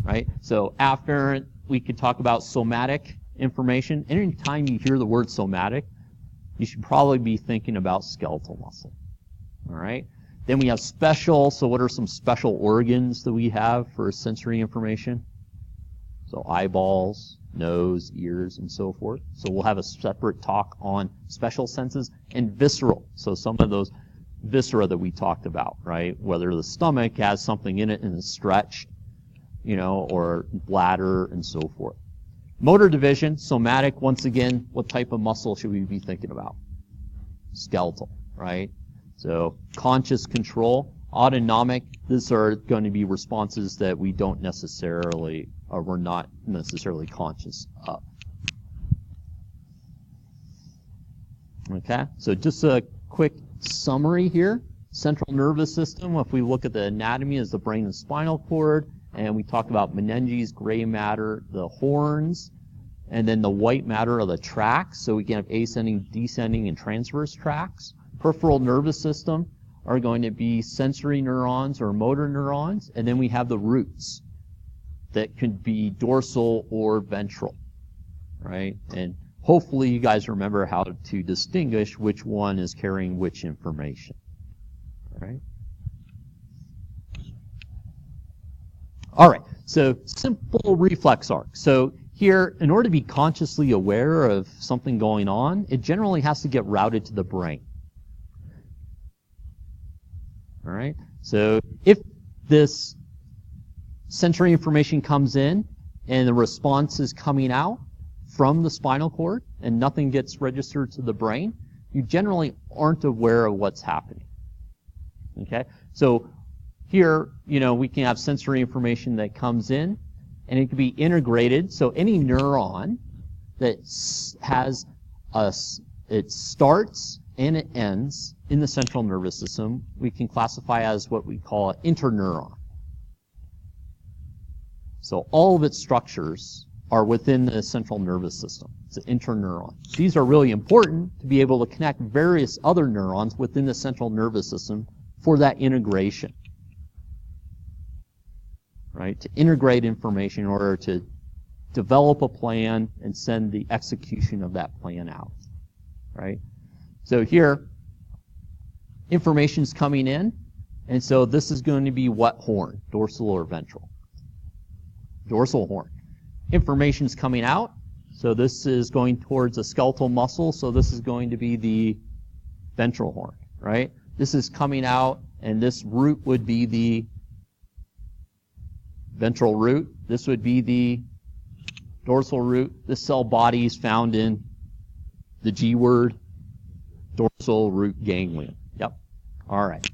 right? So afferent, we could talk about somatic information. Anytime you hear the word somatic, you should probably be thinking about skeletal muscle, all right? Then we have special. So what are some special organs that we have for sensory information? So eyeballs, nose, ears, and so forth. So we'll have a separate talk on special senses. And visceral. So some of those viscera that we talked about, right? Whether the stomach has something in it and is stretched, you know, or bladder and so forth. Motor division, somatic, once again, what type of muscle should we be thinking about? Skeletal, right? So conscious control, autonomic, these are going to be responses that we don't necessarily, or we're not necessarily conscious of. Okay, so just a quick summary here. Central nervous system, if we look at the anatomy, is the brain and spinal cord. And we talked about meninges, gray matter, the horns, and then the white matter are the tracts. So we can have ascending, descending, and transverse tracts. Peripheral nervous system are going to be sensory neurons or motor neurons. And then we have the roots that could be dorsal or ventral, right? And hopefully you guys remember how to distinguish which one is carrying which information, right? All right, so simple reflex arc. So here, in order to be consciously aware of something going on, it generally has to get routed to the brain. All right, so if this sensory information comes in and the response is coming out from the spinal cord and nothing gets registered to the brain, you generally aren't aware of what's happening. Okay, so here, you know, we can have sensory information that comes in, and it can be integrated. So any neuron that has it starts and it ends in the central nervous system, we can classify as what we call an interneuron. So all of its structures are within the central nervous system. It's an interneuron. These are really important to be able to connect various other neurons within the central nervous system for that integration. Right, to integrate information in order to develop a plan and send the execution of that plan out, right? So here, information's coming in, and so this is going to be what horn, dorsal or ventral? Dorsal horn. Information's coming out, so this is going towards a skeletal muscle, so this is going to be the ventral horn, right? This is coming out, and this root would be the ventral root. This would be the dorsal root. This cell body is found in the G word, dorsal root ganglion. Yep. All right.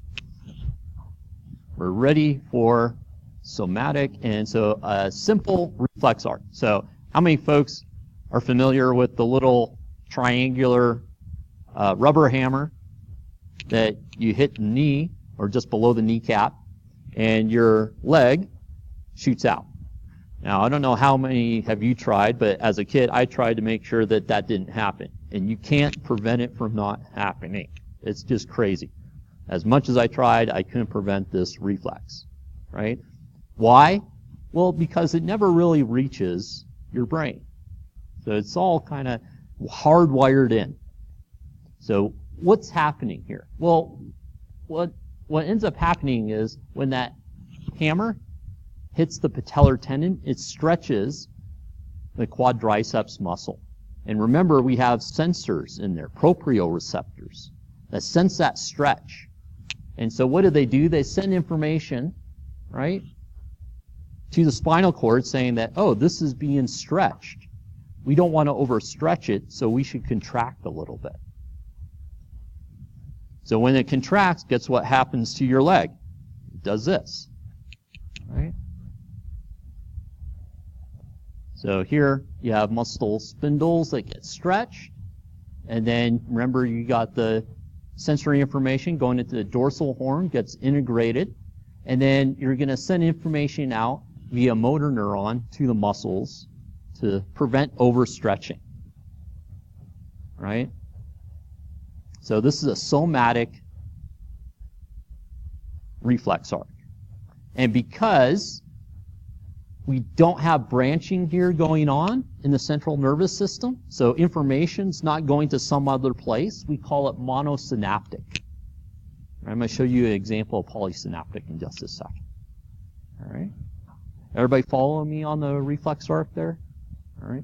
We're ready for somatic, and so a simple reflex arc. So how many folks are familiar with the little triangular rubber hammer that you hit the knee or just below the kneecap, and your leg shoots out? Now, I don't know how many have you tried, but as a kid, I tried to make sure that that didn't happen. And you can't prevent it from not happening. It's just crazy. As much as I tried, I couldn't prevent this reflex, right? Why? Well, because it never really reaches your brain. So it's all kind of hardwired in. So what's happening here? Well, what ends up happening is when that hammer hits the patellar tendon, it stretches the quadriceps muscle. And remember, we have sensors in there, proprioreceptors, that sense that stretch. And so what do? They send information, right, to the spinal cord saying that, oh, this is being stretched. We don't want to overstretch it, so we should contract a little bit. So when it contracts, guess what happens to your leg? It does this, right? So here you have muscle spindles that get stretched, and then remember you got the sensory information going into the dorsal horn, gets integrated, and then you're going to send information out via motor neuron to the muscles to prevent overstretching. right? So this is a somatic reflex arc. And because we don't have branching here going on in the central nervous system, so information's not going to some other place, we call it monosynaptic. I'm going to show you an example of polysynaptic in just a second. All right? Everybody follow me on the reflex arc there? All right?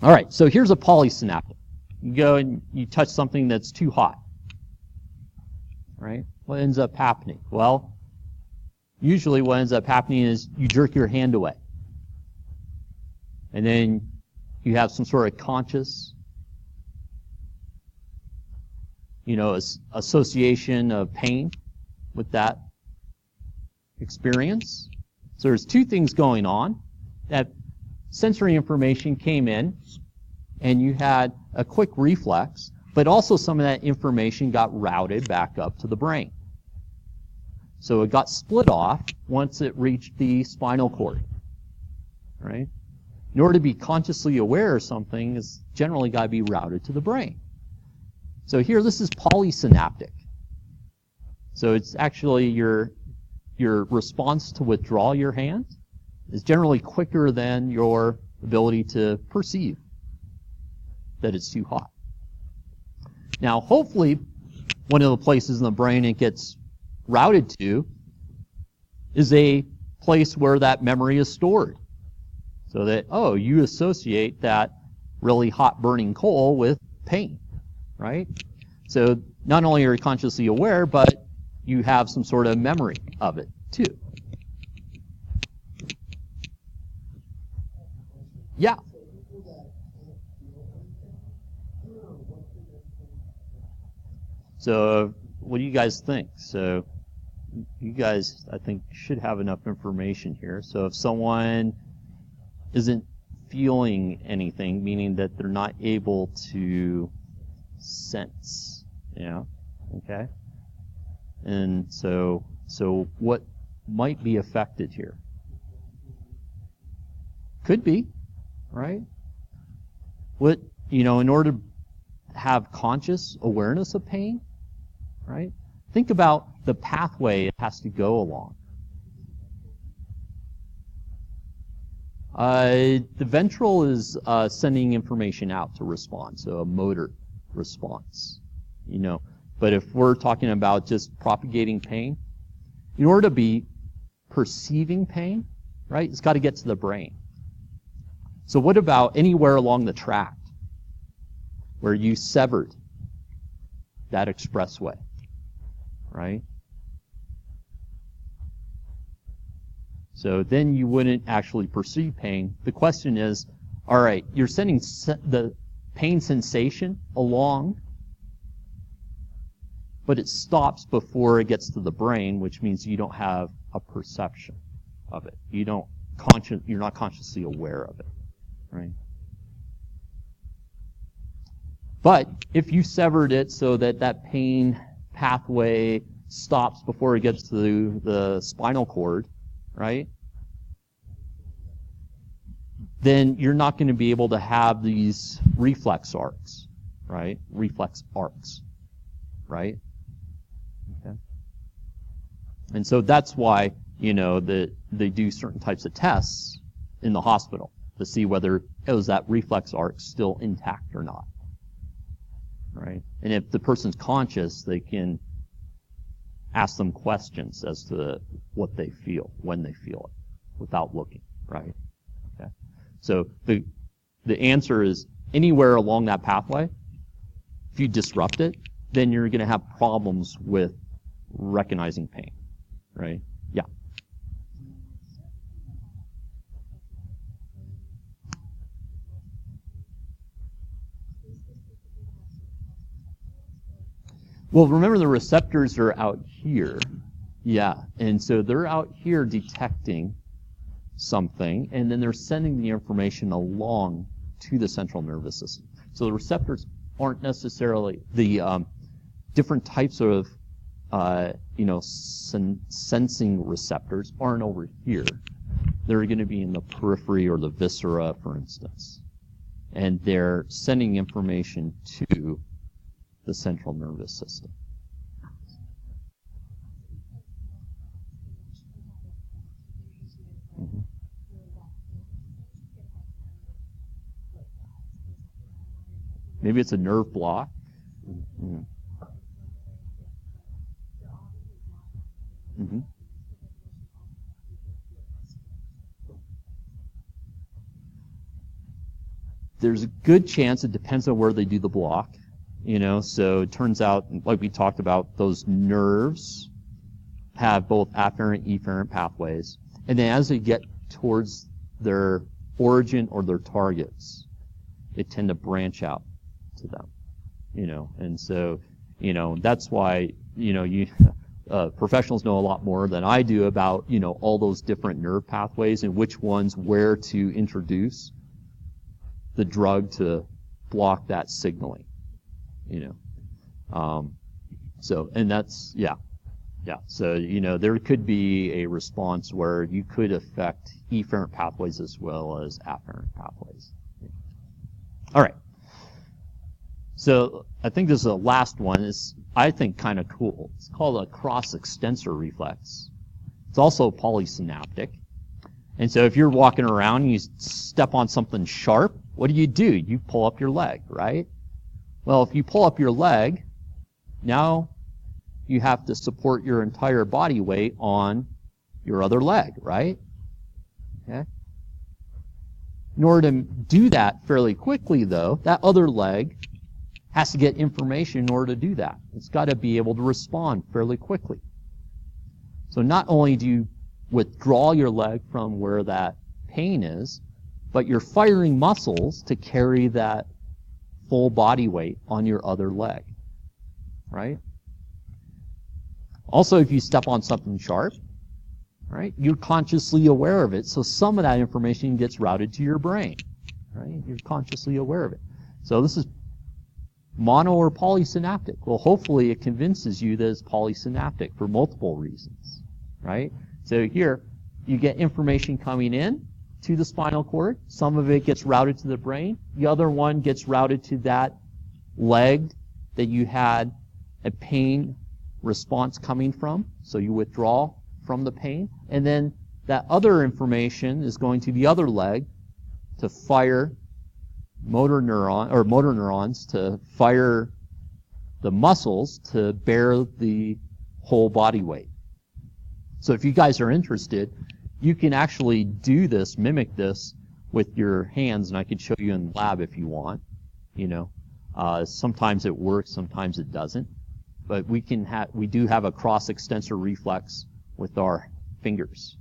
All right, so here's a polysynaptic. You go and you touch something that's too hot. Right? What ends up happening? Well, usually what ends up happening is you jerk your hand away. And then you have some sort of conscious, association of pain with that experience. So there's two things going on. That sensory information came in, and you had a quick reflex, but also some of that information got routed back up to the brain. So it got split off once it reached the spinal cord. Right? In order to be consciously aware of something, it's generally got to be routed to the brain. So here, this is polysynaptic. So it's actually your response to withdraw your hand is generally quicker than your ability to perceive that it's too hot. Now, hopefully, one of the places in the brain it gets routed to is a place where that memory is stored. So that, you associate that really hot burning coal with pain, right? So not only are you consciously aware, but you have some sort of memory of it, too. Yeah. So what do you guys think? So you guys, I think, should have enough information here. So if someone isn't feeling anything, meaning that they're not able to sense, okay? And so what might be affected here? Could be, right? What, in order to have conscious awareness of pain, right? Think about the pathway it has to go along. The ventral is sending information out to respond, so a motor response, But if we're talking about just propagating pain, in order to be perceiving pain, right, it's got to get to the brain. So what about anywhere along the tract where you severed that expressway, right? So then you wouldn't actually perceive pain. The question is, all right, you're sending the pain sensation along, but it stops before it gets to the brain, which means you don't have a perception of it. You're not consciously aware of it, right? But if you severed it so that that pain pathway stops before it gets to the spinal cord, right? Then you're not going to be able to have these reflex arcs, right? Reflex arcs, right? Okay. And so that's why, that they do certain types of tests in the hospital to see whether is that reflex arc still intact or not, right? And if the person's conscious, they can ask them questions as to what they feel, when they feel it, without looking, right? Okay. So the answer is anywhere along that pathway, if you disrupt it, then you're going to have problems with recognizing pain, right? Yeah. Well, remember the receptors are out here. Yeah, and so they're out here detecting something, and then they're sending the information along to the central nervous system. So the receptors aren't necessarily the different types of sensing receptors aren't over here. They're going to be in the periphery or the viscera, for instance. and they're sending information to the central nervous system. Mm-hmm. Maybe it's a nerve block. Mm-hmm. Mm-hmm. There's a good chance, it depends on where they do the block, so it turns out, like we talked about, those nerves have both afferent and efferent pathways, and then as they get towards their origin or their targets, they tend to branch out to them, and so, that's why, professionals know a lot more than I do about, all those different nerve pathways and which ones where to introduce the drug to block that signaling, so, and that's, yeah. So, there could be a response where you could affect efferent pathways as well as afferent pathways. All right. So, I think this is the last one. It's, I think, kind of cool. It's called a cross-extensor reflex. It's also polysynaptic. And so if you're walking around and you step on something sharp, what do? You pull up your leg, right? Well, if you pull up your leg, now you have to support your entire body weight on your other leg, right? Okay. In order to do that fairly quickly, though, that other leg has to get information in order to do that. It's got to be able to respond fairly quickly. So not only do you withdraw your leg from where that pain is, but you're firing muscles to carry that full body weight on your other leg, right? Also, if you step on something sharp, right, you're consciously aware of it, so some of that information gets routed to your brain, right? You're consciously aware of it. So this is mono or polysynaptic. Well, hopefully it convinces you that it's polysynaptic for multiple reasons, right? So here, you get information coming in to the spinal cord. Some of it gets routed to the brain. The other one gets routed to that leg that you had a pain response coming from. So you withdraw from the pain. And then that other information is going to the other leg to fire motor neurons to fire the muscles to bear the whole body weight. So if you guys are interested, you can actually do this, mimic this with your hands, and I could show you in the lab if you want. Sometimes it works, sometimes it doesn't. But we do have a cross-extensor reflex with our fingers.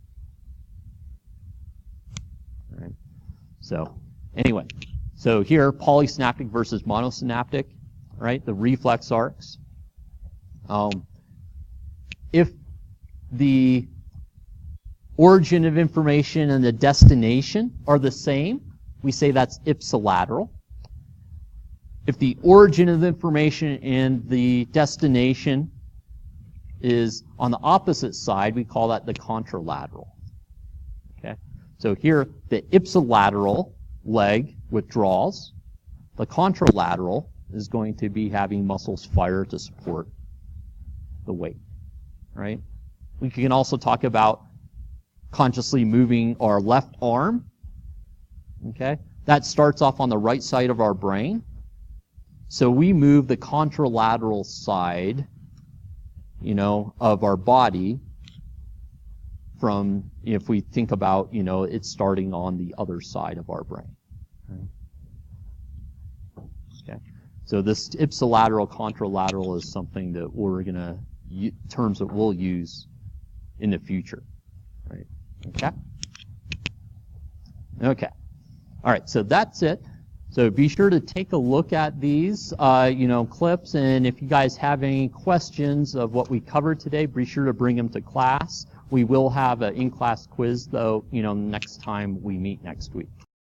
All right. So anyway, so here, polysynaptic versus monosynaptic, right? The reflex arcs. If the origin of information and the destination are the same, we say that's ipsilateral. If the origin of the information and the destination is on the opposite side, we call that the contralateral. Okay? So here, the ipsilateral leg withdraws. The contralateral is going to be having muscles fire to support the weight. Right? We can also talk about consciously moving our left arm. Okay? That starts off on the right side of our brain. So we move the contralateral side, of our body from, if we think about, it's starting on the other side of our brain. Right? Okay. So this ipsilateral, contralateral is something that we're going to, terms that we'll use in the future. Right? Okay? Okay. All right, so that's it. So be sure to take a look at these, clips, and if you guys have any questions of what we covered today, be sure to bring them to class. We will have an in-class quiz, though, next time we meet next week.